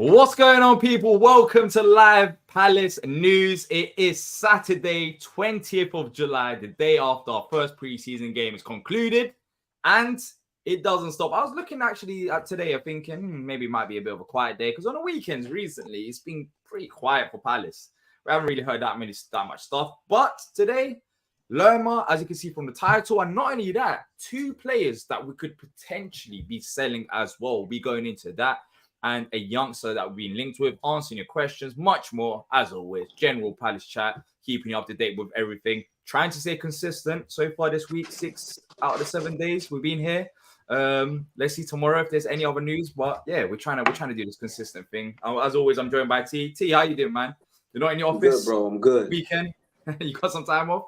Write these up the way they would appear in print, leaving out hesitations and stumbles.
What's going on, people? Welcome to Live Palace News. It is Saturday, 20th of July, the day after our first preseason game is concluded, and it doesn't stop. I was looking actually at today, I'm thinking maybe it might be a bit of a quiet day, because on the weekends recently, it's been pretty quiet for Palace. We haven't really heard that much stuff, but today, Lerma, as you can see from the title, and not only that, two players that we could potentially be selling as well. We'll be going into that. And a youngster that we've been linked with, answering your questions, much more, as always. General Palace chat, keeping you up to date with everything. Trying to stay consistent so far this week, 6 out of the 7 days we've been here. Let's see tomorrow if there's any other news. But yeah, we're trying to do this consistent thing. As always, I'm joined by T. T, how you doing, man? You're not in the office? I'm good, bro. I'm good. Weekend? You got some time off?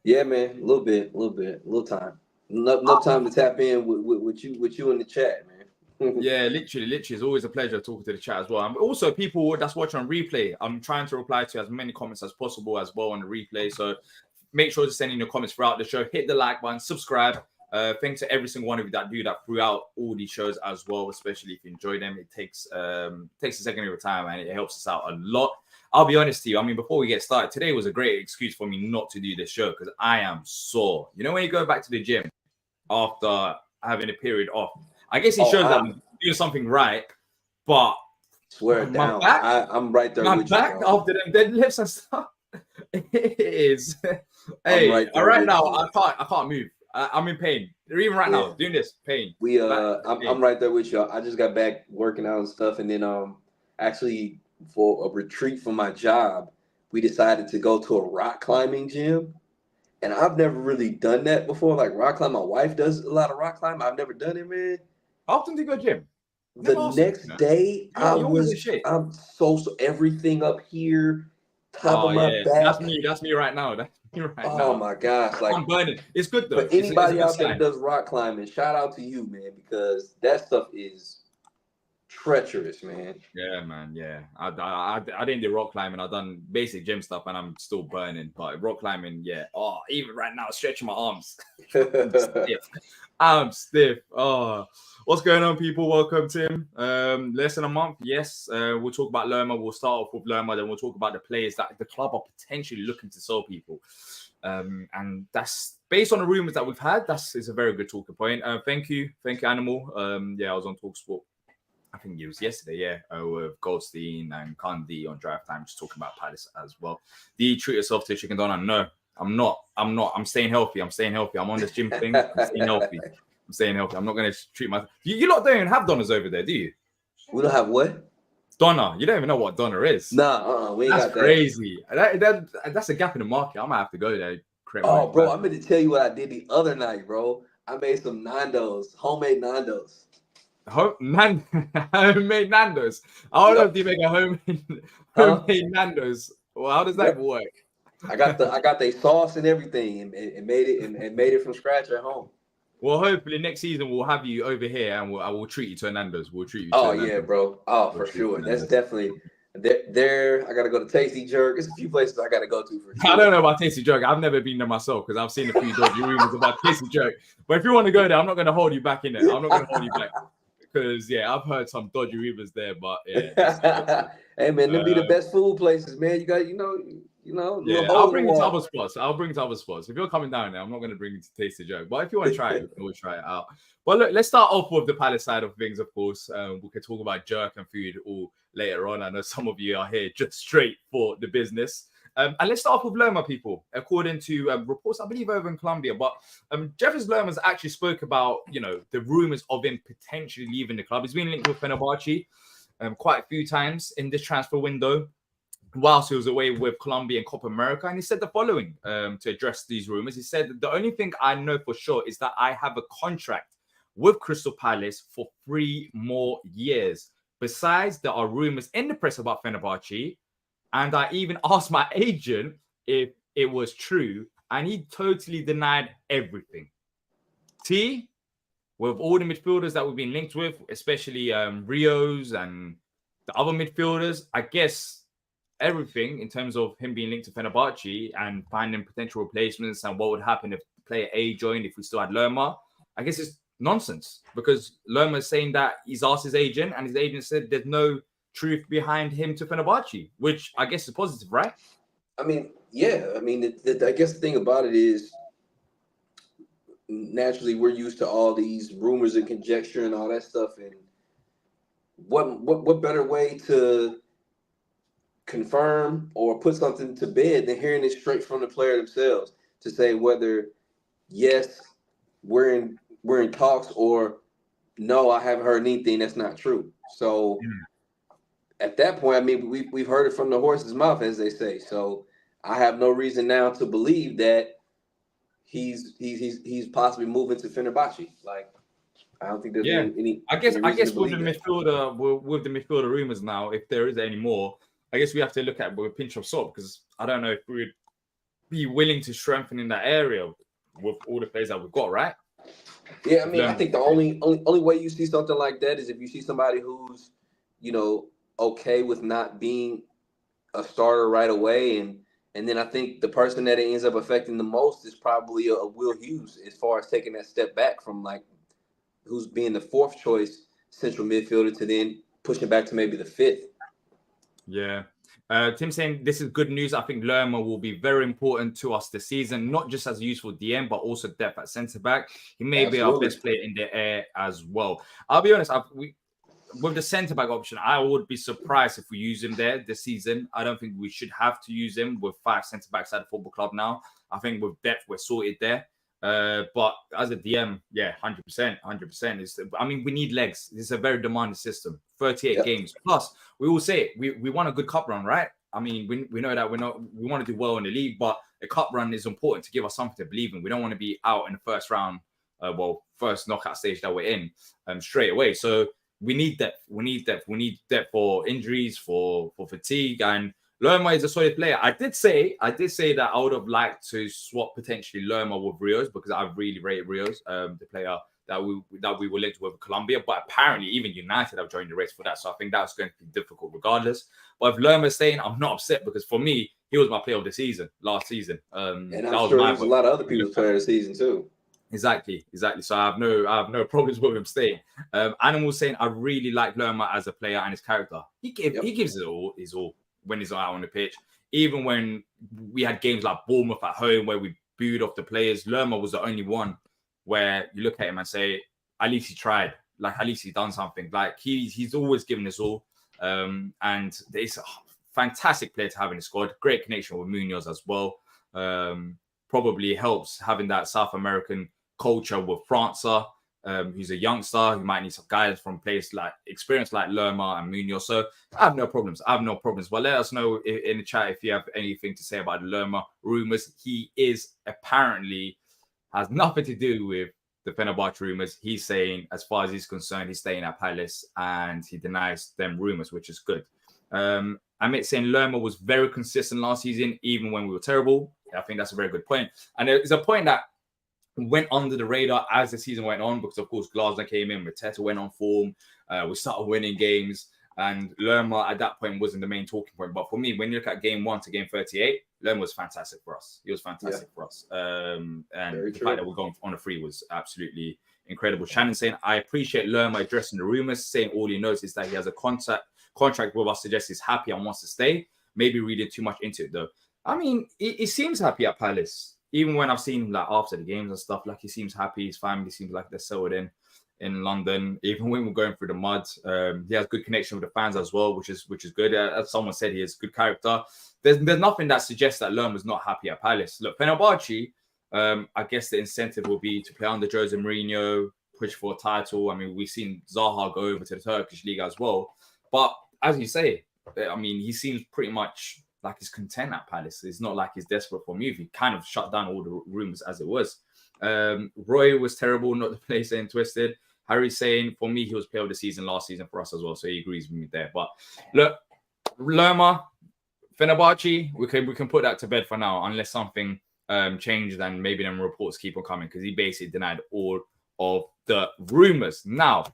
Yeah, man. A little time. Enough time to tap in with you in the chat, man. Yeah, literally, it's always a pleasure talking to the chat as well. And also, people that's watching on replay, I'm trying to reply to as many comments as possible as well on the replay. So make sure to send in your comments throughout the show. Hit the like button, subscribe. Thanks to every single one of you that do that throughout all these shows as well, especially if you enjoy them. It takes a second of your time and it helps us out a lot. I'll be honest to you. I mean, before we get started, today was a great excuse for me not to do this show because I am sore. You know, when you go back to the gym after having a period off, I guess it shows that I'm doing something right, but swear it down. I'm right there with you. My back after them deadlifts and stuff, it is. Hey, right now I can't move. I'm in pain. Even right now, doing this pain. I'm right there with you. I just got back working out and stuff, and then actually for a retreat from my job, we decided to go to a rock climbing gym. And I've never really done that before. Like rock climb, my wife does a lot of rock climb. I've never done it, man. How often do you go to gym? The next day, I'm so everything up here, top of my back. That's me right now. That's me right now. Oh my gosh, like I'm burning. It's good though. But anybody out there that does rock climbing, shout out to you, man, because that stuff is treacherous, man. Yeah, man. Yeah, I didn't do rock climbing. I've done basic gym stuff, and I'm still burning. But rock climbing, yeah. Oh, even right now, stretching my arms. I'm stiff. Oh, what's going on, people? Welcome, Tim. Less than a month. Yes, we'll talk about Lerma. We'll start off with Lerma, then we'll talk about the players that the club are potentially looking to sell people. And that's based on the rumors that we've had. Is a very good talking point. Thank you, Animal. Yeah, I was on TalkSport. I think it was yesterday, with Goldstein and Kandi on Drive Time, just talking about Palace as well. Do you treat yourself to a chicken donut? No, I'm not. I'm staying healthy. I'm on this gym thing. I'm staying healthy. I'm not going to treat myself. You lot don't even have donors over there, do you? We don't have what? Doner. You don't even know what doner is. Nah, we ain't got that. Crazy. That's a gap in the market. I might have to go there. Oh, bro, I'm going to tell you what I did the other night, bro. I made some Nando's, homemade Nando's. Homemade Nando's. I don't know if you make a homemade Nando's. Well, how does that work? I got the sauce and everything, and made it from scratch at home. Well, hopefully next season we'll have you over here, and I will treat you to a Nando's. We'll treat you. Oh yeah, bro. Oh, for sure. That's definitely there. I gotta go to Tasty Jerk. There's a few places I gotta go to for sure. I don't know about Tasty Jerk. I've never been there myself because I've seen a few dodgy rumors about Tasty Jerk. But if you want to go there, I'm not going to hold you back in there. I'm not going to hold you back. Because I've heard some dodgy rumors there, but yeah. Hey man, them be the best food places, man. You got, you know. Yeah, I'll bring you to other spots. If you're coming down there, I'm not going to bring you to Taste the Joke. But if you want to try it, we'll try it out. But look, let's start off with the Palace side of things, of course. We can talk about jerk and food all later on. I know some of you are here just straight for the business. And let's start off with Lerma, people. According to reports, I believe over in Colombia, but Jefferson Lerma has actually spoke about, the rumors of him potentially leaving the club. He's been linked with Fenerbahce quite a few times in this transfer window whilst he was away with Colombia and Copa America. And he said the following to address these rumors. He said, the only thing I know for sure is that I have a contract with Crystal Palace for 3 more years. Besides, there are rumors in the press about Fenerbahce. And I even asked my agent if it was true, and he totally denied everything. T, with all the midfielders that we've been linked with, especially Rios and the other midfielders, I guess everything in terms of him being linked to Fenerbahce and finding potential replacements and what would happen if player A joined if we still had Lerma, I guess it's nonsense because Lerma is saying that he's asked his agent and his agent said there's no truth behind him to Fenerbahce, which I guess is positive, right? I mean, yeah. I mean, I guess the thing about it is, naturally, we're used to all these rumors and conjecture and all that stuff. And what better way to confirm or put something to bed than hearing it straight from the player themselves to say whether yes, we're in talks, or no, I haven't heard anything that's not true. So at that point, I mean, we've heard it from the horse's mouth, as they say. So I have no reason now to believe that he's possibly moving to Fenerbahce. Like, I don't think there's any I guess reason to with the believe that. midfielder, with the midfielder rumors now, if there is any more, I guess we have to look at it with a pinch of salt, because I don't know if we'd be willing to strengthen in that area with all the players that we've got, right? Yeah, I mean, I think the only way you see something like that is if you see somebody who's, okay with not being a starter right away, and then I think the person that it ends up affecting the most is probably a Will Hughes, as far as taking that step back from like who's being the fourth choice central midfielder to then pushing back to maybe the fifth. Yeah. Tim saying this is good news. I think Lerma will be very important to us this season, not just as a useful DM, but also depth at centre back. He may be our best player in the air as well. I'll be honest, with the centre back option, I would be surprised if we use him there this season. I don't think we should have to use him with 5 centre backs at the football club now. I think with depth, we're sorted there. But as a DM, 100%. I mean, we need legs. It's a very demanding system. 38 games. Plus, we all say it, we want a good cup run, right? I mean, we know that we want to do well in the league, but a cup run is important to give us something to believe in. We don't want to be out in the first round, first knockout stage that we're in straight away. So we need depth. We need depth for injuries, for fatigue, and Lerma is a solid player. I did say that I would have liked to swap potentially Lerma with Rios, because I really rate Rios, the player that we were linked with Colombia. But apparently, even United have joined the race for that. So I think that's going to be difficult regardless. But if Lerma's staying, I'm not upset, because for me, he was my player of the season last season. And I'm sure there's a lot of other people's player of the season too. Exactly. So I have no problems with him staying. Animal saying I really like Lerma as a player and his character. He gives it all. His all. When he's out on the pitch. Even when we had games like Bournemouth at home where we booed off the players, Lerma was the only one where you look at him and say, at least he tried. Like, at least he's done something. Like, he's always given us all. And it's a fantastic player to have in the squad. Great connection with Munoz as well. Probably helps having that South American culture with Franca. Who's a youngster who might need some guidance from players like experience like Lerma and Munoz. So I have no problems. But let us know in the chat if you have anything to say about Lerma rumors. He is apparently has nothing to do with the Fenerbahce rumors. He's saying, as far as he's concerned, he's staying at Palace and he denies them rumors, which is good. Amit saying Lerma was very consistent last season, even when we were terrible. I think that's a very good point. And it's a point that went under the radar as the season went on, because of course Glasner came in, Mateta went on form, we started winning games, and Lerma at that point wasn't the main talking point. But for me, when you look at game 1 to game 38, Lerma was fantastic for us. He was fantastic for us. And the fact that we're going on a free was absolutely incredible. Shannon saying, I appreciate Lerma addressing the rumors, saying all he knows is that he has a contract with us, suggests he's happy and wants to stay. Maybe reading too much into it though. I mean, he seems happy at Palace. Even when I've seen him like after the games and stuff, like he seems happy. His family seems like they're settled in London. Even when we're going through the mud, he has good connection with the fans as well, which is good. As someone said, he has good character. There's nothing that suggests that Lerma's not happy at Palace. Look, Fenerbahce, I guess the incentive will be to play under Jose Mourinho, push for a title. I mean, we've seen Zaha go over to the Turkish league as well. But as you say, I mean, he seems pretty much like he's content at Palace. It's not like he's desperate for a move. He kind of shut down all the rumors as it was. Roy was terrible, not the player saying twisted. Harry saying, for me, he was player of the season last season for us as well. So he agrees with me there. But look, Lerma, Fenerbahce, we can put that to bed for now, unless something changes and maybe them reports keep on coming, because he basically denied all of the rumors. Now,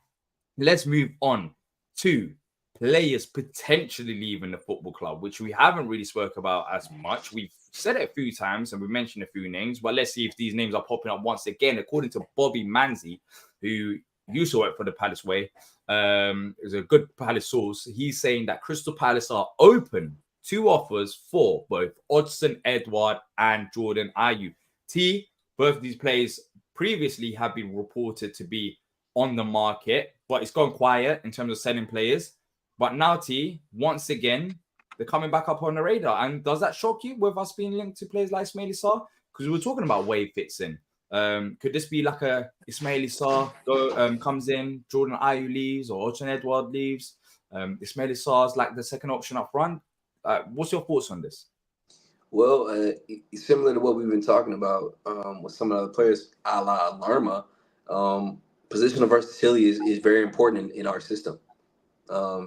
let's move on to players potentially leaving the football club, which we haven't really spoke about as much. We've said it a few times and we mentioned a few names, but let's see if these names are popping up once again. According to Bobby Manzi, who used to work for the Palace Way, is a good Palace source. He's saying that Crystal Palace are open to offers for both Odsonne Edouard and Jordan Ayew. Both of these players previously have been reported to be on the market, but it's gone quiet in terms of selling players. But now, once again, they're coming back up on the radar. And does that shock you with us being linked to players like Ismaila Sarr? Because we were talking about where he fits in. Could this be like a Ismaila Sarr comes in, Jordan Ayew leaves, or Odsonne Edouard leaves? Ismaila Sarr's like the second option up front. What's your thoughts on this? Well, similar to what we've been talking about with some of the players, a la Lerma, positional versatility is very important in our system.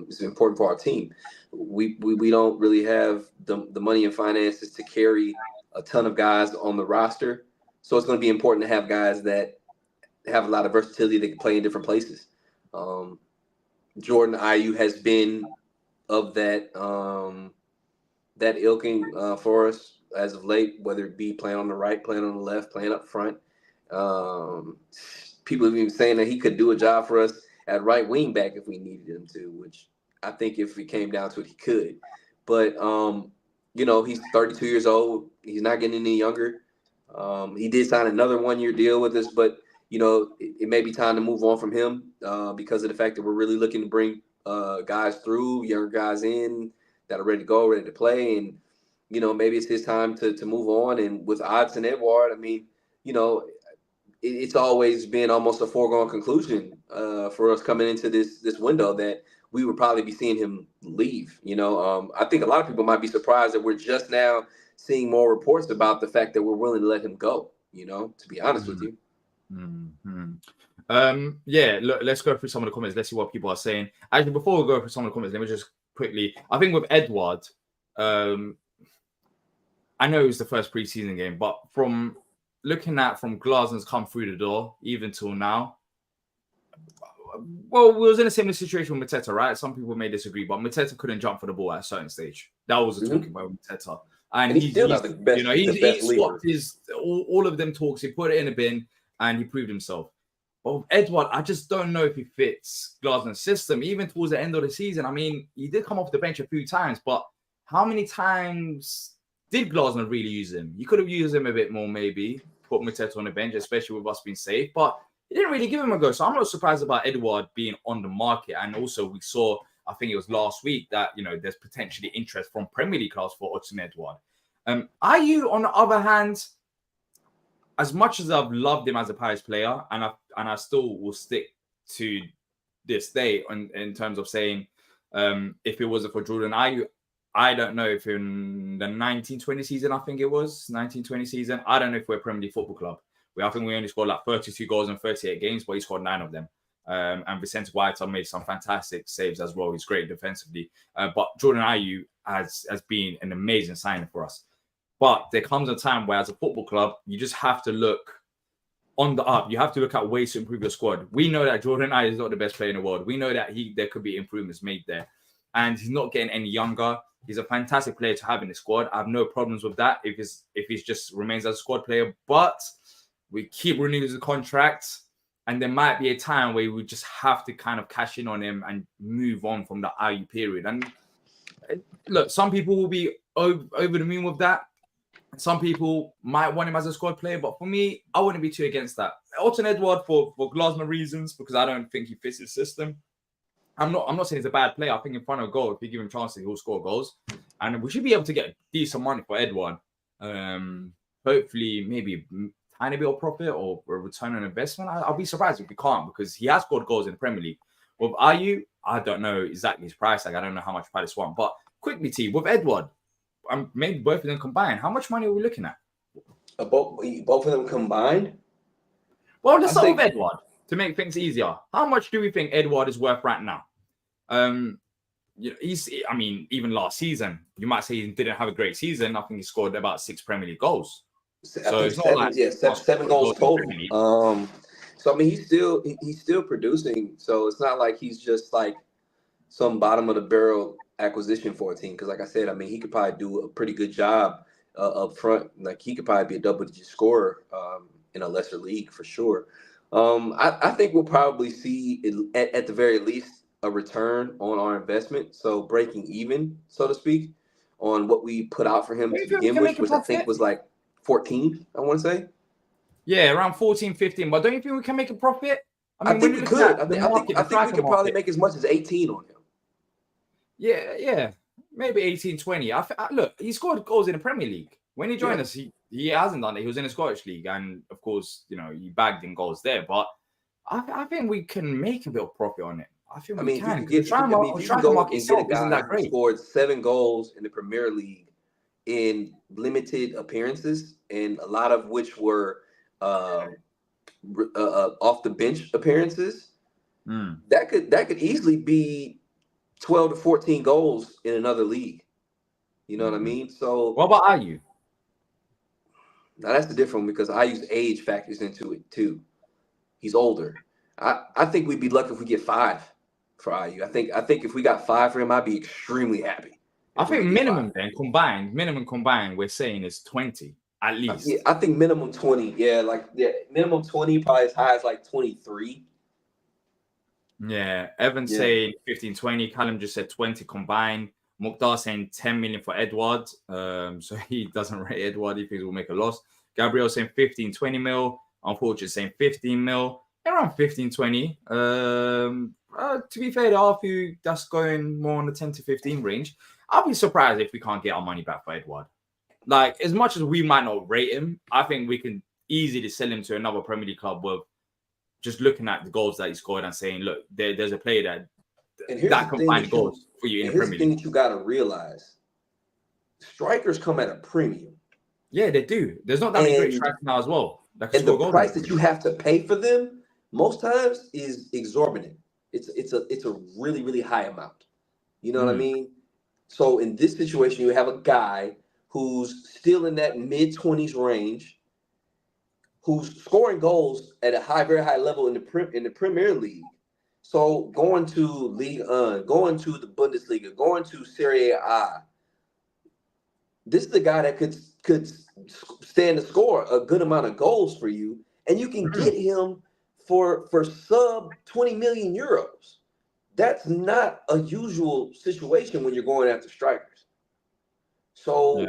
It's important for our team. We don't really have the money and finances to carry a ton of guys on the roster. So it's going to be important to have guys that have a lot of versatility that can play in different places. Jordan Ayew has been of that ilking for us as of late, whether it be playing on the right, playing on the left, playing up front. People have been saying that he could do a job for us at right wing back if we needed him to, which I think if it came down to it, he could. But, he's 32 years old. He's not getting any younger. He did sign another 1-year deal with us, but, it may be time to move on from him because of the fact that we're really looking to bring guys through, younger guys in that are ready to go, ready to play. And, maybe it's his time to move on. And with Odsonne Edouard, I mean, it's always been almost a foregone conclusion for us coming into this window that we would probably be seeing him leave. I think a lot of people might be surprised that we're just now seeing more reports about the fact that we're willing to let him go, to be honest with you. Look, let's go through some of the comments. Let's see what people are saying. Actually, before we go through some of the comments, let me just quickly, I think with Edouard, I know it was the first preseason game, but from looking at from Glasner's come through the door, even till now, well, we was in a similar situation with Mateta, right? Some people may disagree, but Mateta couldn't jump for the ball at a certain stage. That was the talking about Mateta. And he's still not the best. He swapped all of them talks. He put it in a bin and he proved himself. But with Edouard, I just don't know if he fits Glasner's system. Even towards the end of the season, I mean, he did come off the bench a few times, but how many times did Glasner really use him? You could have used him a bit more, maybe, put Mateta on the bench, especially with us being safe, but he didn't really give him a go. So I'm not surprised about Edouard being on the market. And also we saw, I think it was last week, that, there's potentially interest from Premier League class for Odsonne Edouard. Ayew, on the other hand, as much as I've loved him as a Paris player, and I still will stick to this day in terms of saying, if it wasn't for Jordan Ayew, I don't know if in the 1920 season, I think it was 1920 season, I don't know if we're a Premier League football club. I think we only scored like 32 goals in 38 games, but he scored 9 of them. And Vicente White made some fantastic saves as well. He's great defensively. But Jordan Ayew has been an amazing signing for us. But there comes a time where, as a football club, you just have to look on the up. You have to look at ways to improve your squad. We know that Jordan Ayew is not the best player in the world. We know that there could be improvements made there. And he's not getting any younger. He's a fantastic player to have in the squad. I have no problems with that if he just remains as a squad player. But we keep renewing his contract, and there might be a time where we just have to kind of cash in on him and move on from the Ayew period. And look, some people will be over the moon with that. Some people might want him as a squad player, but for me, I wouldn't be too against that. Odsonne Edouard for Glasner reasons, because I don't think he fits his system. I'm not saying he's a bad player. I think in front of goal, if you give him chances, he'll score goals. And we should be able to get decent money for Edouard. Hopefully, maybe tiny bit of profit or a return on investment. I'll be surprised if we can't, because he has scored goals in the Premier League. With Ayew, I don't know exactly his price. I don't know how much Palace want. But quickly, with Edouard, maybe both of them combined, how much money are we looking at? Both of them combined? Well, let's start with Edouard to make things easier. How much do we think Edouard is worth right now? Even last season, you might say he didn't have a great season. I think he scored about 6 Premier League goals. So it's not seven goals total. So I mean, he's still producing. So it's not like he's just like some bottom of the barrel acquisition for a team. Because like I said, I mean, he could probably do a pretty good job up front. Like he could probably be a double-digit scorer in a lesser league for sure. I think we'll probably see at the very least a return on our investment. So breaking even, so to speak, on what we put out for him Do to you think we begin can with, make a which I think profit? was like 14, I want to say. Yeah, around 14, 15. But don't you think we can make a profit? I I mean, when think you're we looking at could. the market, I the think we striker could probably market, make as much as 18 on him. yeah, maybe 18, 20. Look, he scored goals in the Premier League. When he joined Yeah. us, he hasn't done it. He was in the Scottish League, and of course, he bagged in goals there. But I think we can make a bit of profit on it. I think I we mean, if you can could because the get, if you, I mean, if you can striker go market and get a itself isn't guy that who great. scored 7 goals in the Premier League in limited appearances, and a lot of which were uh, off the bench appearances, Mm. that could easily be 12 to 14 goals in another league. You know what I Mm. mean? So What about Ayew? now that's the different one because I use age factors into it too. He's older. I think we'd be lucky if we get 5 for Ayew. I think if we got 5 for him, I'd be extremely happy I if we think could get 5. minimum combined, we're saying is 20 at Yeah, least. I think minimum 20. Yeah, minimum 20, probably as high as like 23. Yeah, Evan Yeah. saying 15, 20. Callum just said 20 combined. Mukhtar saying 10 million for Edouard. So he doesn't rate Edouard. He thinks we'll make a loss. Gabriel saying 15, 20 mil. Unfortunately, saying 15 mil. Around 15, 20. To be fair, there are a few that's going more on the 10 to 15 range. I'll be surprised if we can't get our money back for Edouard. Like, as much as we might not rate him, I think we can easily sell him to another Premier League club with just looking at the goals that he scored and saying, look, there's a player And here's that the can thing find that you goals for you in and the here's the Premier thing League. that you got to realize: strikers come at a premium, Yeah, they do. There's not that many great and strikers now as well that can the score goals in the price that Premier you League. have to pay for them most times is exorbitant. It's a really really high amount. You know what I Mm. mean? So in this situation, you have a guy who's still in that mid-20s range, who's scoring goals at a very high level in the Premier League. So going to Ligue 1, going to the Bundesliga, going to Serie A, this is a guy that could stand to score a good amount of goals for you, and you can Mm. get him for sub 20 million euros. That's not a usual situation when you're going after strikers. Yeah. So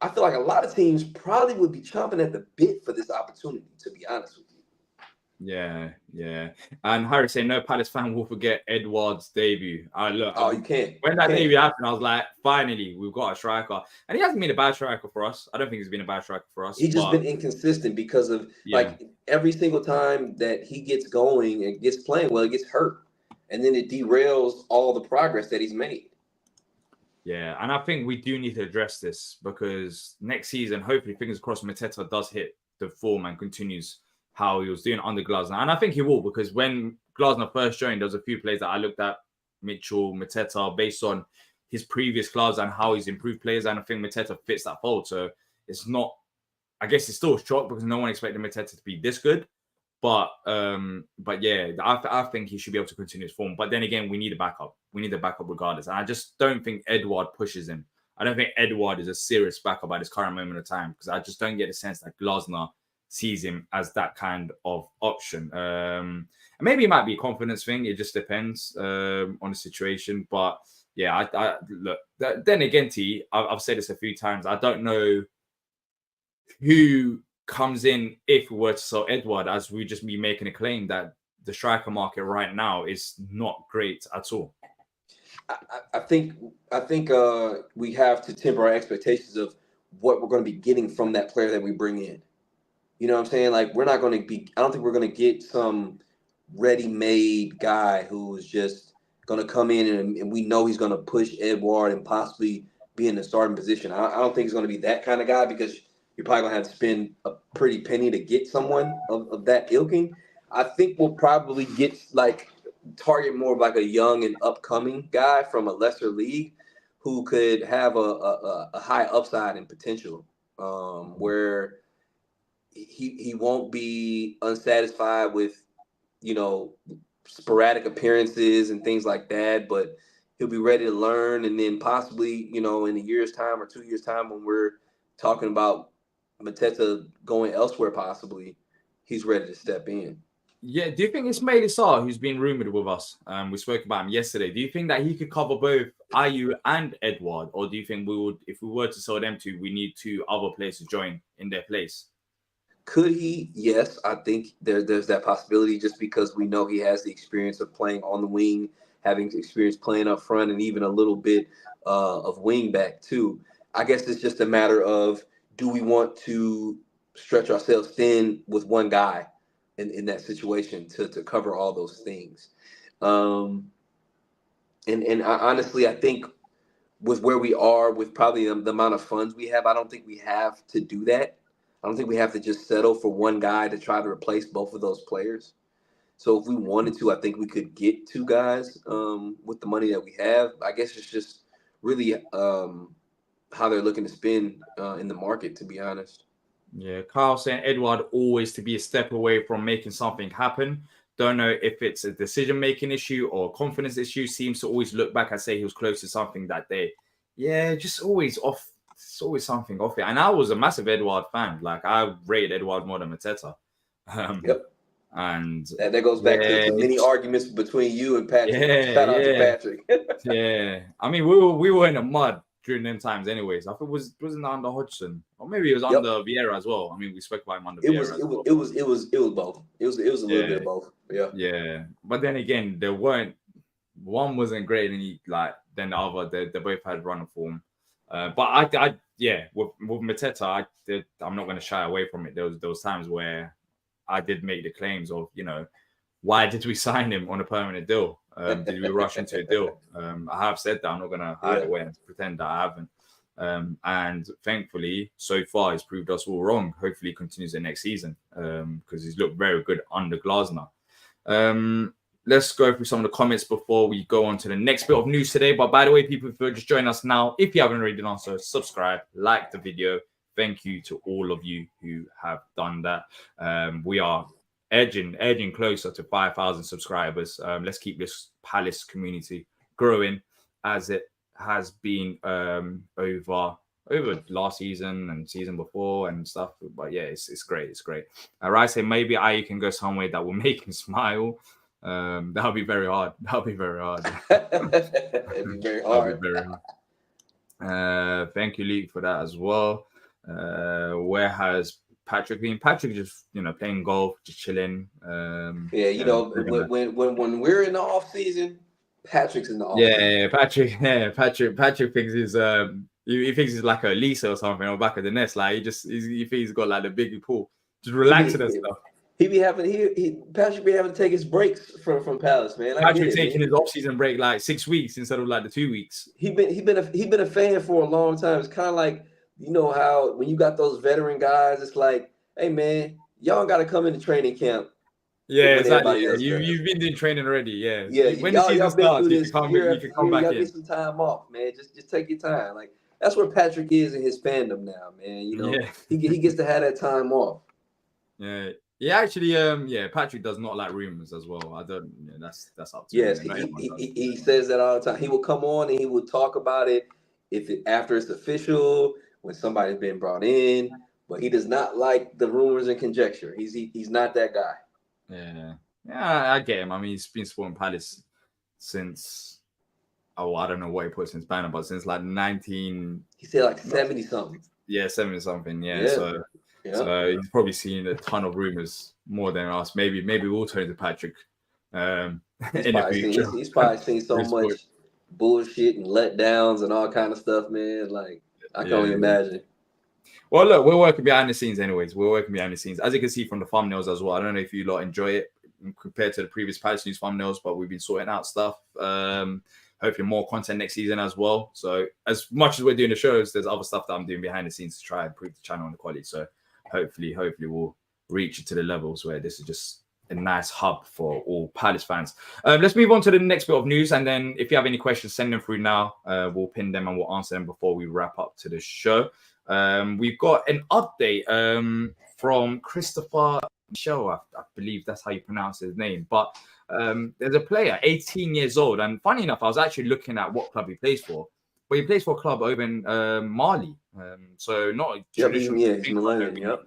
I feel like a lot of teams probably would be chomping at the bit for this opportunity, to be honest with you. Yeah. And Harry saying no Palace fan will forget Edward's debut. Oh, you can't. When You that can't. debut happened, I was like, finally, we've got a striker. And he hasn't been a bad striker for us. I don't think he's been a bad striker for us. He's just But been inconsistent because of yeah. like every single time that he gets going and gets playing well, he gets hurt. And then it derails all the progress that he's made. Yeah, and I think we do need to address this because next season, hopefully, fingers crossed, Mateta does hit the form and continues how he was doing under Glasner. And I think he will because when Glasner first joined, there was a few players that I looked at, Mitchell, Mateta, based on his previous clubs and how he's improved players. And I think Mateta fits that fold. So it's not, I guess it's still a shock because no one expected Mateta to be this good. But yeah, I think he should be able to continue his form. But then again, we need a backup. We need a backup regardless. And I just don't think Edouard pushes him. I don't think Edouard is a serious backup at this current moment of time because I just don't get the sense that Glasner sees him as that kind of option. And maybe it might be a confidence thing. It just depends on the situation. But yeah, I look. Then again, I've said this a few times. I don't know who comes in if we were to sell Edouard, as we just be making a claim that the striker market right now is not great at all. I think we have to temper our expectations of what we're going to be getting from that player that we bring in. You know what I'm saying? Like we're not going to be. I don't think we're going to get some ready-made guy who's just going to come in and we know he's going to push Edouard and possibly be in the starting position. I don't think he's going to be that kind of guy because you're probably going to have to spend a pretty penny to get someone of that ilking. I think we'll probably get like target more of like a young and upcoming guy from a lesser league who could have a high upside and potential where he won't be unsatisfied with sporadic appearances and things like that, but he'll be ready to learn, and then possibly in a year's time or 2 years time when we're talking about Mateta going elsewhere, possibly he's ready to step in. Yeah, do you think Ismail Sarr, who's been rumored with us, we spoke about him yesterday, do you think that he could cover both Ayew and Edouard? Or do you think we would, if we were to sell them two, we need two other players to join in their place? Could he? Yes, I think there's that possibility just because we know he has the experience of playing on the wing, having experience playing up front, and even a little bit of wing back too. I guess it's just a matter of, do we want to stretch ourselves thin with one guy in that situation to cover all those things? And honestly, I think with where we are, with probably the amount of funds we have, I don't think we have to do that. I don't think we have to just settle for one guy to try to replace both of those players. So if we wanted to, I think we could get two guys with the money that we have. I guess it's just really how they're looking to spend in the market, to be honest. Yeah, Kyle saying Edouard always to be a step away from making something happen. Don't know if it's a decision-making issue or a confidence issue. Seems to always look back and say he was close to something that day. Yeah, just always off. It's always something off it. And I was a massive Edouard fan. Like, I rated Edouard more than Mateta. Yep. And that goes back to many arguments between you and Patrick. Yeah, Shout out to Patrick. Yeah. I mean, we were in the mud during them times anyways. I thought wasn't under Hodgson. Or maybe it was under Vieira as well. I mean, we spoke about him under Vieira as well. It was both. It was a little bit of both. Yeah. Yeah. But then again, one wasn't great, and then the other, they both had run of form. But I with Mateta, I'm not going to shy away from it. There was times where I did make the claims of, why did we sign him on a permanent deal? Did we rush into a deal? I have said that. I'm not going to hide away and pretend that I haven't. And thankfully, so far, he's proved us all wrong. Hopefully, he continues the next season because he's looked very good under Glasner. Let's go through some of the comments before we go on to the next bit of news today. But by the way, people, if you're just joining us now, if you haven't already done so, subscribe, like the video. Thank you to all of you who have done that. We are edging closer to 5,000 subscribers. Let's keep this Palace community growing as it has been over last season and season before and stuff. But yeah, it's great. It's great. Right, say maybe Ayew can go somewhere that will make him smile. That'll be very hard. It'd be very hard. Thank you, Lee, for that as well. Where has Patrick been? Patrick just playing golf, just chilling. When we're in the off season, Patrick's in the off season. Patrick thinks he's he thinks he's like a Lisa or something on the back of the nest. Like he thinks he's got like the big pool, just relaxing and stuff. Patrick be having to take his breaks from Palace, man. Patrick taking his off-season break like 6 weeks instead of like the 2 weeks. He been a fan for a long time. It's kind of like, how when you got those veteran guys, it's like, hey man, y'all got to come into training camp. Yeah, exactly. Yeah. You've been doing training already. Yeah. Yeah. When the season starts, you can come back in. Get some time off, man. Just take your time. Like that's where Patrick is in his fandom now, man. He gets to have that time off. Yeah. Yeah, actually, Patrick does not like rumors as well. I don't. Yeah, that's up to him. Yes, he says that all the time. He will come on and he will talk about it after it's official, when somebody's been brought in. But he does not like the rumors and conjecture. He's not that guy. Yeah, I get him. I mean, he's been supporting Palace since I don't know what he put since banner, but since like 19. He said like 70 something. Yeah, 70 something. Yeah. So he's probably seen a ton of rumors more than us. Maybe we'll turn to Patrick in the future. He's probably seen so much bullshit and letdowns and all kind of stuff, man. Like I can't even imagine. Well, look, we're working behind the scenes anyways. We're working behind the scenes. As you can see from the thumbnails as well. I don't know if you lot enjoy it compared to the previous Palace News thumbnails, but we've been sorting out stuff. Hopefully more content next season as well. So as much as we're doing the shows, there's other stuff that I'm doing behind the scenes to try and improve the channel and the quality. So hopefully we'll reach it to the levels where this is just a nice hub for all Palace fans. Let's move on to the next bit of news. And then if you have any questions, send them through now. We'll pin them and we'll answer them before we wrap up to the show. We've got an update from Christopher Michel. I believe that's how you pronounce his name. But there's a player, 18 years old. And funny enough, I was actually looking at what club he plays for. But but he plays for a club over in Mali. So not a traditional. He's Malian. Yep.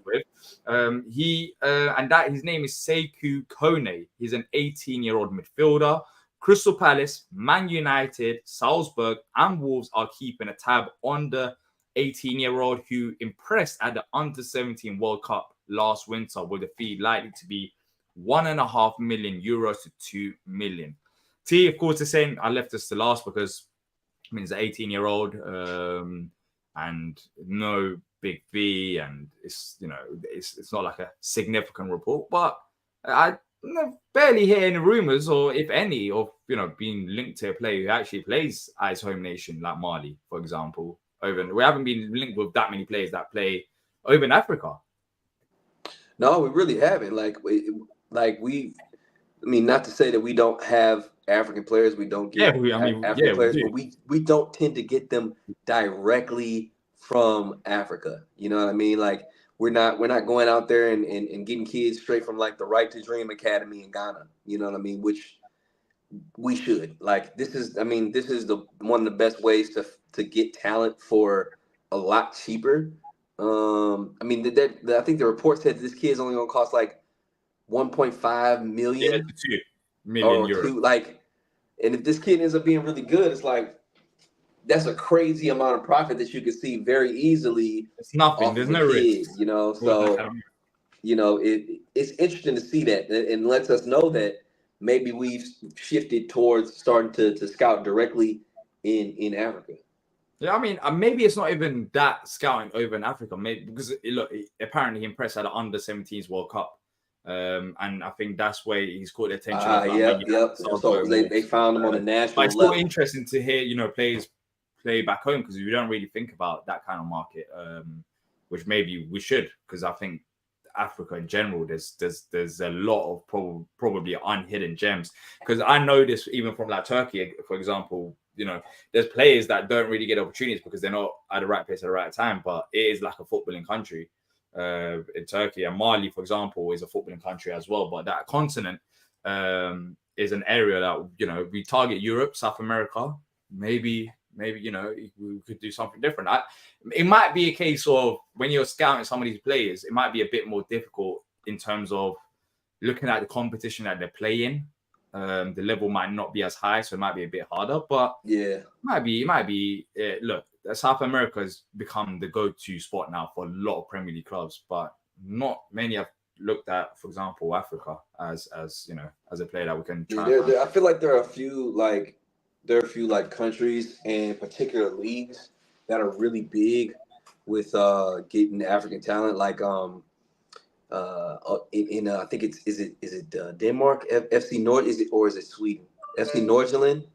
His name is Sekou Kone. He's an 18-year-old midfielder. Crystal Palace, Man United, Salzburg, and Wolves are keeping a tab on the 18-year-old who impressed at the Under-17 World Cup last winter, with the fee likely to be €1.5 million to €2 million. T, of course, is saying I left this to last because he's an 18-year-old and no big fee, and it's not like a significant report. But I barely hear any rumors, or if any, of being linked to a player who actually plays at his home nation, like Mali, for example. We haven't been linked with that many players that play over in Africa. No, we really haven't. Not to say that we don't have African players. We don't get African players, but we don't tend to get them directly from Africa. You know what I mean? Like we're not going out there and getting kids straight from like the Right to Dream Academy in Ghana. You know what I mean? Which we should. Like this is the one of the best ways to get talent for a lot cheaper. I think the report said this kid's only gonna cost like 1.5 million. Yeah, 2 million euros. And if this kid ends up being really good, it's like that's a crazy amount of profit that you could see very easily. It's nothing. There's no risk. It's interesting to see that, and lets us know that maybe we've shifted towards starting to scout directly in Africa. Yeah, maybe it's not even that scouting over in Africa, maybe because apparently he impressed at the Under-17s World Cup, and I think that's where he's caught the attention. So they found him on the national but it's level. still interesting to hear, players play back home, because we don't really think about that kind of market, which maybe we should, because I think Africa in general, there's a lot of probably unhidden gems. Because I know this even from like Turkey, for example. There's players that don't really get opportunities because they're not at the right place at the right time. But it is like a footballing country in Turkey, and Mali, for example, is a footballing country as well. But that continent is an area that we target Europe, South America. Maybe we could do something different. It might be a case of when you're scouting some of these players, it might be a bit more difficult in terms of looking at the competition that they're playing. The level might not be as high, so it might be a bit harder. But yeah, it might be. Look, South America has become the go-to spot now for a lot of Premier League clubs, but not many have looked at, for example, Africa as a player that we can try. I feel like there are a few countries and particular leagues that are really big with getting African talent. Like I think is it Denmark, FC Nord, is it Sweden? FC Nordsjælland,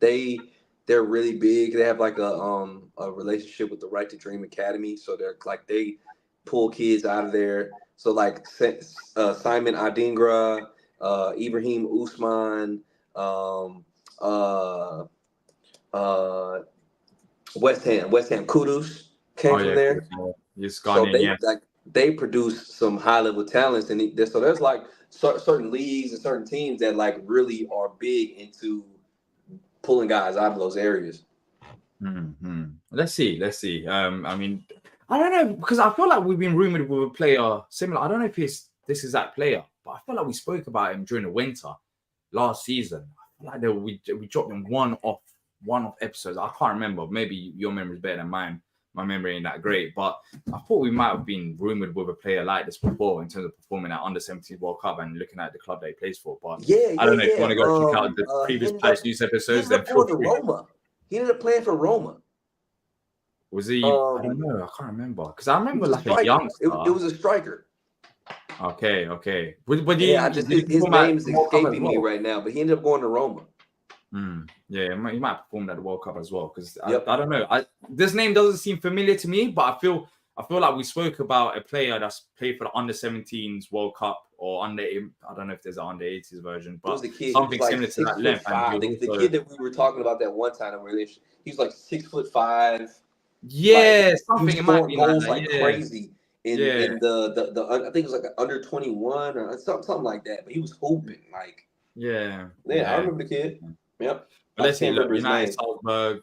they're really big. They have like a relationship with the Right to Dream Academy, so they pull kids out of there. So like Simon Adingra, Ibrahim Usman, West Ham Kudus came from there. They produce some high level talents, and so there's like certain leagues and certain teams that like really are big into pulling guys out of those areas. Mm-hmm. Let's see. I don't know, because I feel like we've been rumored with a player similar. I don't know if this is that player, but I feel like we spoke about him during the winter last season. I feel like we dropped him one off episodes. I can't remember. Maybe your memory is better than mine. My memory ain't that great, but I thought we might have been rumored with a player like this before in terms of performing at Under-17 World Cup and looking at the club that he plays for. But I don't know if you want to go check out the previous Palace News episodes. Then feel free. Roma. He ended up playing for Roma. Was he? I don't know. I can't remember, because I remember like a youngster. It was a striker. Okay. But his name is escaping me right now, but he ended up going to Roma. Yeah, he might have performed at the World Cup as well, because I don't know. This name doesn't seem familiar to me, but I feel like we spoke about a player that's played for the Under-17s World Cup or I don't know if there's an Under-80s version, but something similar to that length. The kid that we were talking about that one time, he was like 6'5". Yeah, something it might be goals like crazy. In the I think it was like under 21 or something like that, but he was hooping like. Yeah. I remember the kid. Yep. But let's see. can't Look, remember his United, name. Salzburg,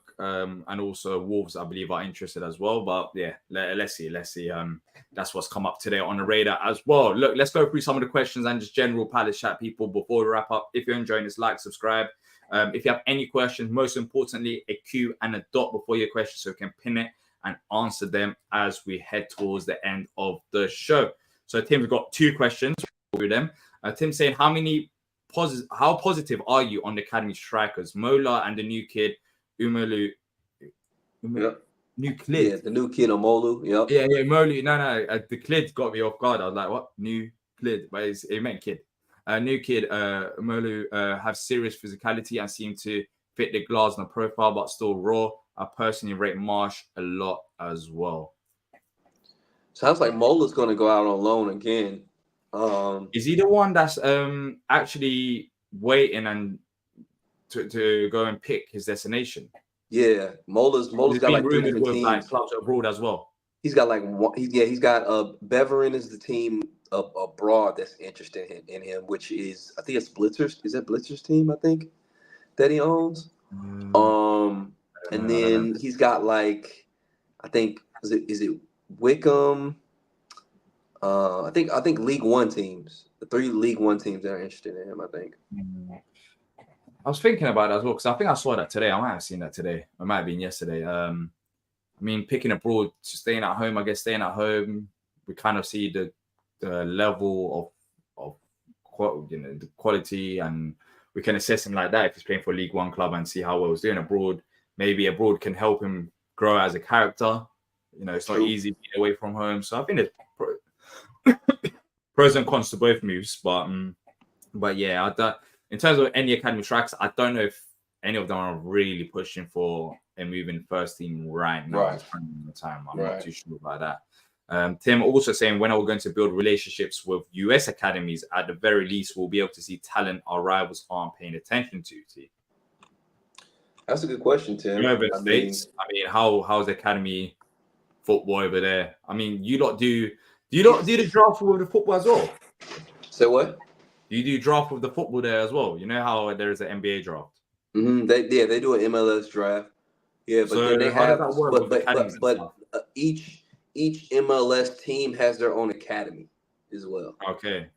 and also Wolves, I believe, are interested as well. But yeah, let's see. That's what's come up today on the radar as well. Look, let's go through some of the questions and just general Palace chat, people, before we wrap up. If you're enjoying this, like, subscribe. If you have any questions, most importantly, a Q and a dot before your questions so we can pin it and answer them as we head towards the end of the show. So Tim's got 2 questions for them. Tim saying, how positive are you on the academy strikers, Mola and the new kid, Umolu? Yep. New kid. Yeah, the new kid, Omolu. Yep. Yeah, Molu. No, the kid got me off guard. I was like, what? New kid? But it meant kid. New kid, Molu have serious physicality and seem to fit the Glasner profile, but still raw. I personally rate Marsh a lot as well. Sounds like Mola's going to go out on loan again. Is he the one that's actually waiting and to go and pick his destination? Yeah, Mola's got like 3 different teams. Like clubs abroad as well. He's got like one. He's got Beveren is the team abroad that's interested in him, which is I think it's Blitzers. Is that Blitzers team? I think that he owns. And then he's got like I think is it Wickham? I think League One teams, the 3 League One teams that are interested in him. I think. I was thinking about it as well because I think I saw that today. I might have seen that today. It might have been yesterday. I mean, picking abroad, staying at home. I guess staying at home, we kind of see the level of the quality, and we can assess him like that if he's playing for a League One club and see how well he's doing abroad. Maybe abroad can help him grow as a character. It's not easy being away from home. So I think there's pros and cons to both moves. But yeah, in terms of any academy tracks, I don't know if any of them are really pushing for a move in first team right now. Right. The time. I'm not too sure about that. Tim also saying, when are we going to build relationships with US academies? At the very least, we'll be able to see talent our rivals aren't paying attention to. That's a good question, Tim. States. I mean, how's the academy football over there? I mean, do the draft with the football as well? Say what? Do you do draft with the football there as well? You know how there is an NBA draft. Mm-hmm. They do an MLS draft. Yeah, but then they have each MLS team has their own academy as well. Okay.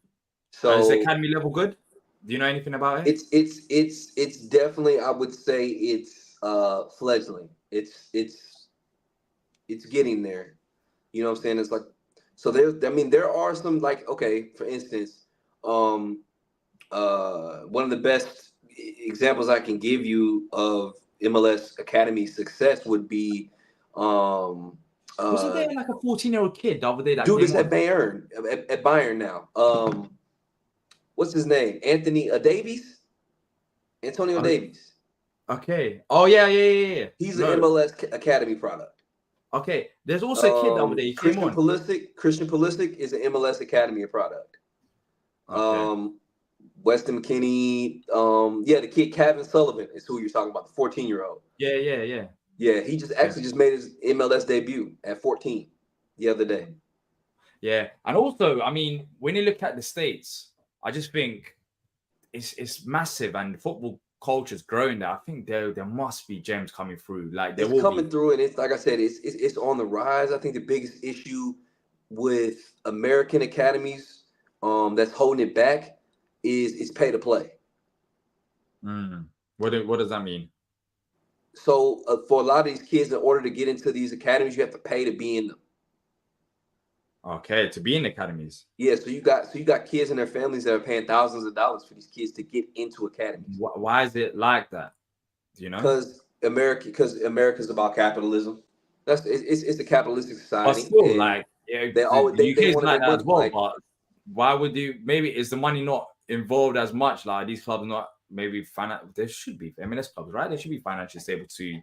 So is the academy level good? Do you know anything about it? It's definitely, I would say it's fledgling. It's getting there. You know what I'm saying? It's like there are some like, okay, for instance, one of the best examples I can give you of MLS Academy success would be wasn't there like a 14-year-old kid the other day that dude is at Bayern now. What's his name? Antonio Davies. Okay. Oh yeah. He's an MLS Academy product. Okay. There's also a kid the other day. Christian Pulisic is an MLS Academy product. Okay. Weston McKennie, the kid Kevin Sullivan is who you're talking about, the 14-year-old. Yeah. Yeah, he just made his MLS debut at 14 the other day. Yeah, and also, I mean, when you look at the States, I just think it's massive, and football culture is growing there. I think there must be gems coming through. Like it's coming through, and it's like I said, it's on the rise. I think the biggest issue with American academies that's holding it back is pay to play. What does that mean? So for a lot of these kids, in order to get into these academies, you have to pay to be in them. Okay, to be in academies. Yeah, so you got kids and their families that are paying thousands of dollars for these kids to get into academies. Why is it like that? Do you know? Because America's about capitalism. It's a capitalistic society. But still, like they want that as well. Like, but why would you? Maybe is the money not involved as much? Like these clubs not maybe there should be MLS clubs, right? They should be financially stable to.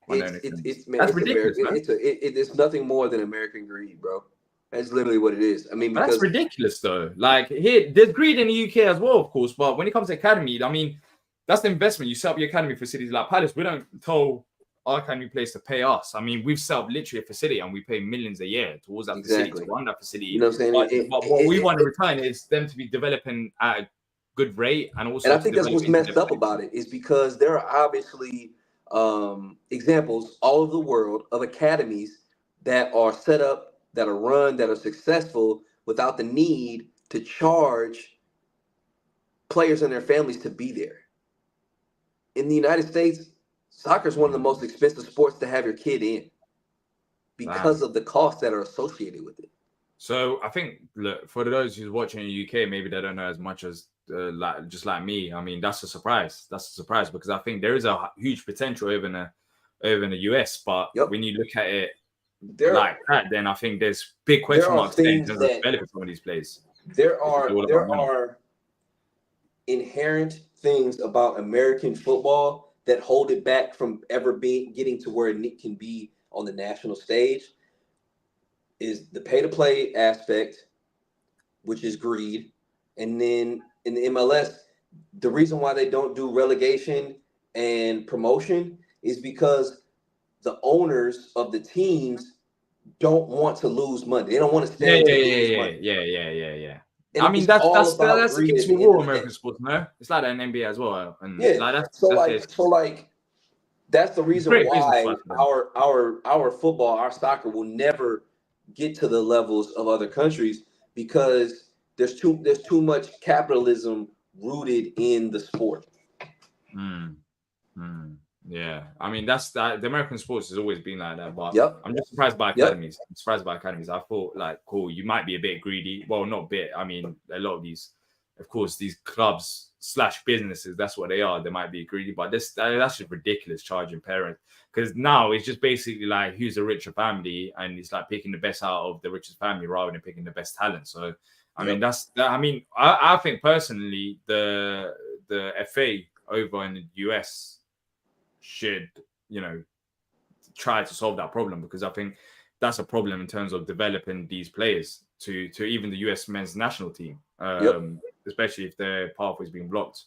That's ridiculous. It's nothing more than American greed, bro. That's literally what it is. I mean, because that's ridiculous, though. Like here, there's greed in the UK as well, of course. But when it comes to academy, I mean, that's the investment. You set up your academy for cities like Palace. We don't tell our academy players to pay us. I mean, we've set up literally a facility and we pay millions a year towards that facility to run that facility. You know what I'm saying? But what we want to return is them to be developing at a good rate, and And also I to think that's develop what's into messed their up about it is because there are obviously examples all over the world of academies that are set up, that are run, that are successful without the need to charge players and their families to be there. In the United States, soccer is one of the most expensive sports to have your kid in because of the costs that are associated with it. So I think, look, for those who's watching in the UK, maybe they don't know as much as like me. I mean, that's a surprise. That's a surprise because I think there is a huge potential over in the US. But when you look at it like that, then I think there's big question marks there in terms of developing some of these players. There are inherent things about American football that hold it back from ever getting to where it can be on the national stage. Is the pay-to-play aspect, which is greed. And then in the MLS, the reason why they don't do relegation and promotion is because the owners of the teams don't want to lose money. They don't want to stand to lose money. Yeah. And I mean, it's all about that's the greed case at the with end all of the day. American sports, no? It's like that in NBA as well. And Yeah. like That's the reason great business why for them. our football, our soccer will never get to the levels of other countries because there's too much capitalism rooted in the sport. Yeah, I mean that's that. The American sports has always been like that, but Yep. I'm just surprised by academies. I'm surprised by academies. I thought like, cool, you might be a bit greedy. Well, not a bit. I mean, a lot of these, of course, these clubs / businesses, that's what they are. They might be greedy, but that's just ridiculous charging parents because now it's just basically like who's a richer family, and it's like picking the best out of the richest family rather than picking the best talent. So, I mean, I think personally the FA over in the US should, try to solve that problem because I think that's a problem in terms of developing these players to even the US men's national team, especially if their pathway's being blocked.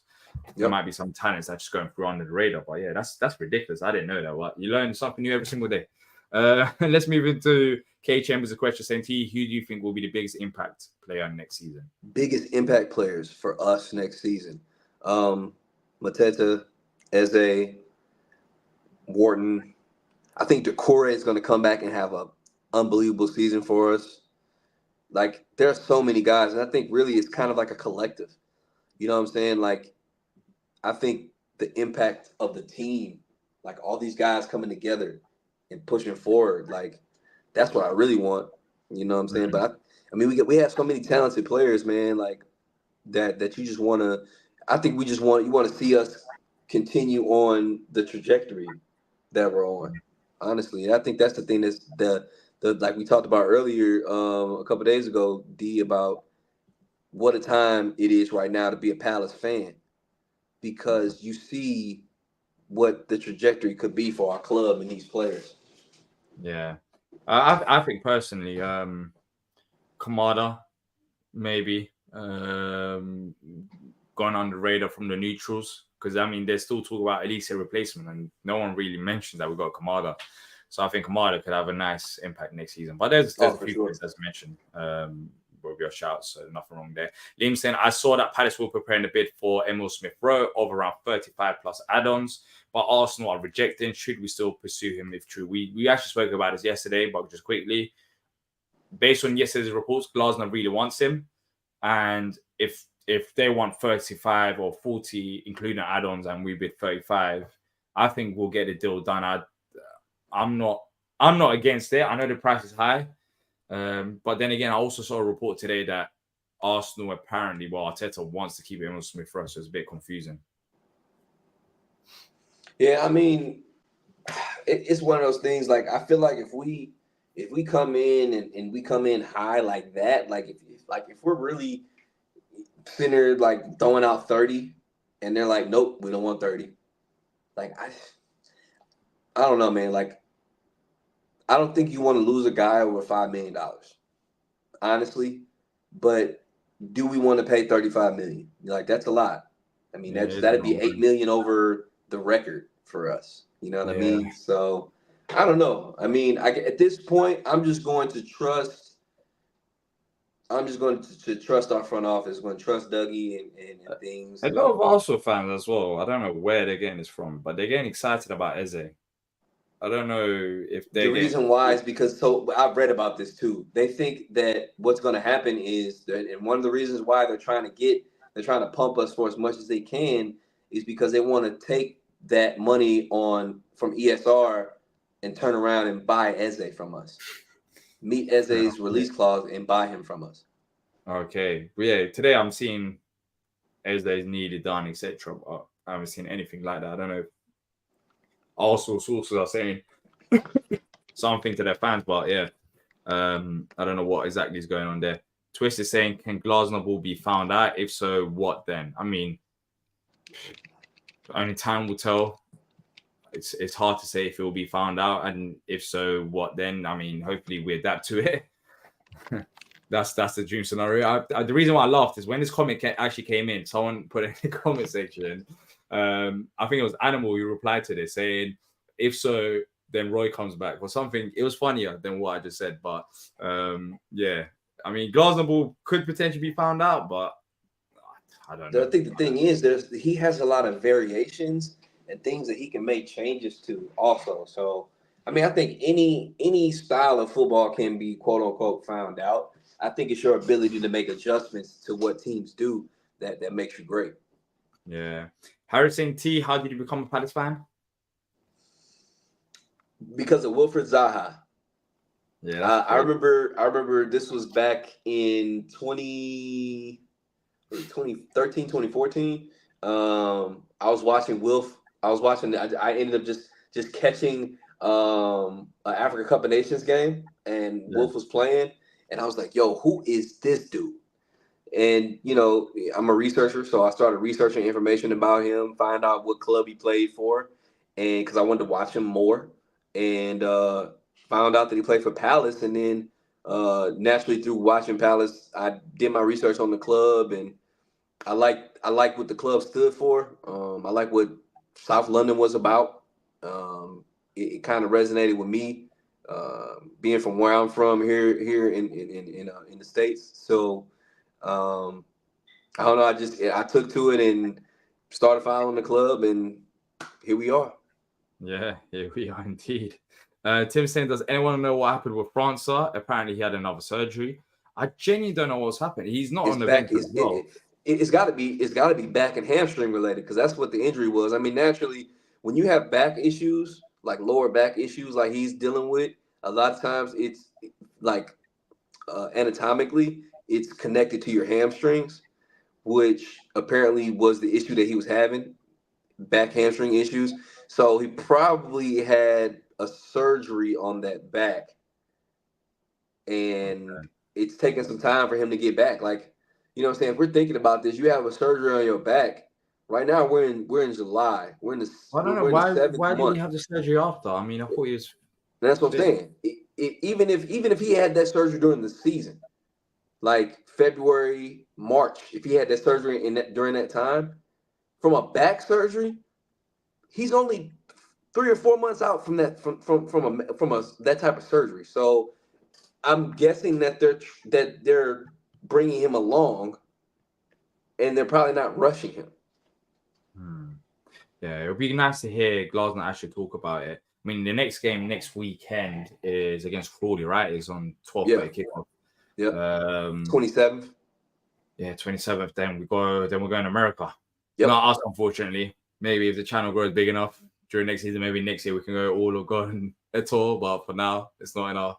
There might be some talents that's just going through under the radar, but yeah, that's ridiculous. I didn't know that. What, you learn something new every single day. Let's move into K Chambers. A question saying to you, who do you think will be the biggest impact player next season? Biggest impact players for us next season. Mateta, Eze, Wharton. I think Decore is going to come back and have an unbelievable season for us. Like, there are so many guys, and I think really it's kind of like a collective. You know what I'm saying? Like, I think the impact of the team, like all these guys coming together and pushing forward, like that's what I really want. You know what I'm saying? But I mean, we have so many talented players, man. Like that you just want to. I think you want to see us continue on the trajectory that we're on. Honestly, I think that's the thing that's the like we talked about earlier a couple of days ago, D, about what a time it is right now to be a Palace fan because you see what the trajectory could be for our club and these players. Yeah, I think personally, Kamada maybe gone on the radar from the neutrals because I mean there's still talk about Elise replacement and no one really mentions that we got Kamada. So I think Kamada could have a nice impact next season. But there's a few things as mentioned. With your shouts, so nothing wrong there. Liam saying, I saw that Palace were preparing a bid for Emil Smith Rowe of around 35 plus add-ons, but Arsenal are rejecting. Should we still pursue him if true? We actually spoke about this yesterday, but just quickly, based on yesterday's reports, Glasner really wants him. And if they want 35 or 40, including add-ons, and we bid 35, I think we'll get the deal done. I'm not against it. I know the price is high. But then again, I also saw a report today that Arsenal apparently, Arteta wants to keep Emil Smith Rowe, so it's a bit confusing. Yeah, I mean, it's one of those things. Like, I feel like if we come in and we come in high like that, if we're really centered, like throwing out 30, and they're like, nope, we don't want 30. Like, I don't know, man. Like, I don't think you want to lose a guy over $5 million, honestly. But do we want to pay $35 million? Like, that's a lot. I mean, that'd be $8 million over the record for us. You know what I mean? So I don't know. I mean, at this point, I'm just going to trust. I'm just going to trust our front office. Going to trust Dougie and things. A lot of Arsenal fans as well. I don't know where they're getting this from, but they're getting excited about Eze. I don't know if The reason why is because I've read about this too. They think that what's going to happen is that, and one of the reasons why they're trying to pump us for as much as they can is because they want to take that money from ESR and turn around and buy Eze from us. Meet Eze's release clause and buy him from us. Okay, but yeah, today I'm seeing Eze's needed done, etc. But I haven't seen anything like that. I don't know if Arsenal sources are saying something to their fans, but yeah, I don't know what exactly is going on there. Twist is saying, can Glasnow be found out? If so, what then? I mean, only time will tell. It's hard to say if it will be found out, and if so, what then? I mean, hopefully we adapt to it. That's the dream scenario. The reason why I laughed is when this comment actually came in, someone put it in the comment section. I think it was Animal who replied to this saying, if so, then Roy comes back or something. It was funnier than what I just said, but yeah. I mean, Glasnow could potentially be found out, but I don't know. I think the thing is, he has a lot of variations and things that he can make changes to also. So, I mean, I think any style of football can be quote unquote found out. I think it's your ability to make adjustments to what teams do that makes you great. Yeah. Harrison T, how did you become a Palace fan? Because of Wilfred Zaha. Yeah, I remember this was back in 2013, 2014. I was watching Wilf. I ended up just catching an Africa Cup of Nations game, and Wilf was playing, and I was like, "Yo, who is this dude?" And I'm a researcher, so I started researching information about him, find out what club he played for, and because I wanted to watch him more, and found out that he played for Palace, and then naturally through watching Palace, I did my research on the club, and I like what the club stood for. I like what South London was about. It kind of resonated with me, being from where I'm from here in the States. So I don't know. I took to it and started following the club, and here we are. Yeah, here we are indeed. Tim saying, does anyone know what happened with Francois? Apparently, he had another surgery. I genuinely don't know what's happened. He's not on the bench as well. It's got to be back and hamstring related because that's what the injury was. I mean, naturally, when you have back issues, like lower back issues, like he's dealing with, a lot of times it's like anatomically, it's connected to your hamstrings, which apparently was the issue that he was having, back hamstring issues. So he probably had a surgery on that back, and it's taking some time for him to get back. Like, you know what I'm saying? If we're thinking about this, you have a surgery on your back. Right now, we're in July. We're in the I don't know why did he have the surgery after? I mean, I thought he was. That's what I'm saying. Even if he had that surgery during the season, like February, March, if he had that surgery during that time, from a back surgery, he's only 3 or 4 months out from that that type of surgery. So I'm guessing that they're bringing him along, and they're probably not rushing him. Yeah, it would be nice to hear Glasnow actually talk about it. I mean, the next game next weekend is against Crawley, right? It's on 12th kickoff. Yeah. 27th. Yeah, 27th. Then we're going to America. Yep. Not us, unfortunately. Maybe if the channel grows big enough during next season, maybe next year we can go all or go on a tour. But for now, it's not in our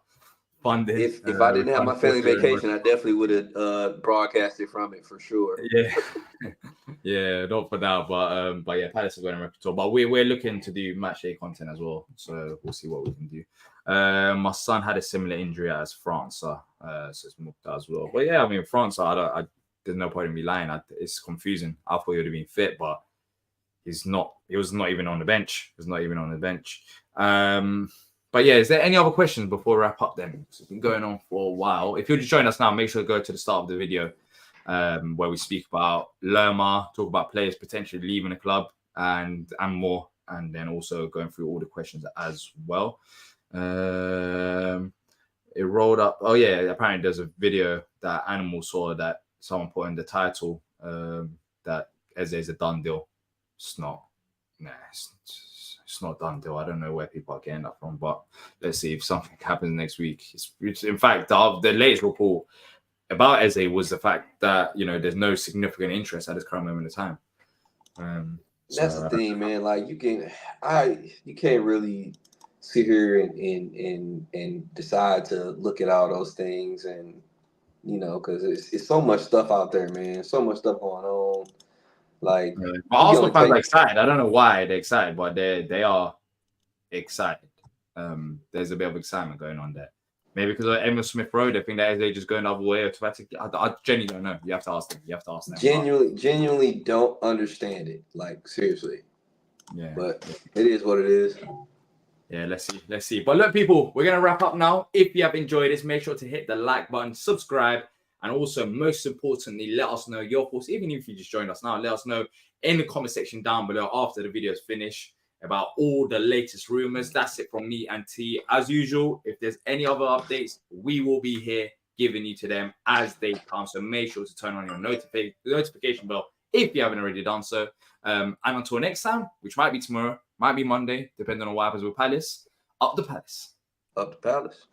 funding. If I didn't have my family vacation, I definitely would have broadcasted from it for sure. Yeah. Yeah, not for now, but yeah, Palace are going to America tour. But we're looking to do match day content as well, so we'll see what we can do. My son had a similar injury as Francois, so it's Mukta as well. But yeah, I mean Francois, there's no point in me lying. It's confusing. I thought he would have been fit, but he's not. He was not even on the bench. He was not even on the bench. But yeah, is there any other questions before we wrap up then? It's been going on for a while. If you're just joining us now, make sure to go to the start of the video where we speak about Lerma, talk about players potentially leaving the club and more, and then also going through all the questions as well. it rolled up. Oh yeah, apparently there's a video that Animal saw that someone put in the title that Eze's a done deal. It's not. Nah, it's not done deal. I don't know where people are getting that from, but let's see if something happens next week. In fact, the latest report about Eze was the fact that there's no significant interest at this current moment in time. That's the thing, man. Like you can't really sit here and decide to look at all those things, and because it's so much stuff out there, man. So much stuff going on. Like, Arsenal fans are excited. I don't know why they're excited, but they are excited. There's a bit of excitement going on there. Maybe because of Emma Smith Road, I think that they're just going the other way. I genuinely don't know. You have to ask them. Genuinely don't understand it. Like, seriously. Yeah. But it is what it is. Yeah, let's see. But look, people, we're going to wrap up now. If you have enjoyed this, make sure to hit the like button, subscribe, and also, most importantly, let us know your thoughts. Even if you just joined us now, let us know in the comment section down below after the video is finished about all the latest rumors. That's it from me and T. As usual, if there's any other updates, we will be here giving you to them as they come. So make sure to turn on your notification bell if you haven't already done so. And until next time, which might be tomorrow, might be Monday, depending on what happens with Palace, up the Palace. Up the Palace.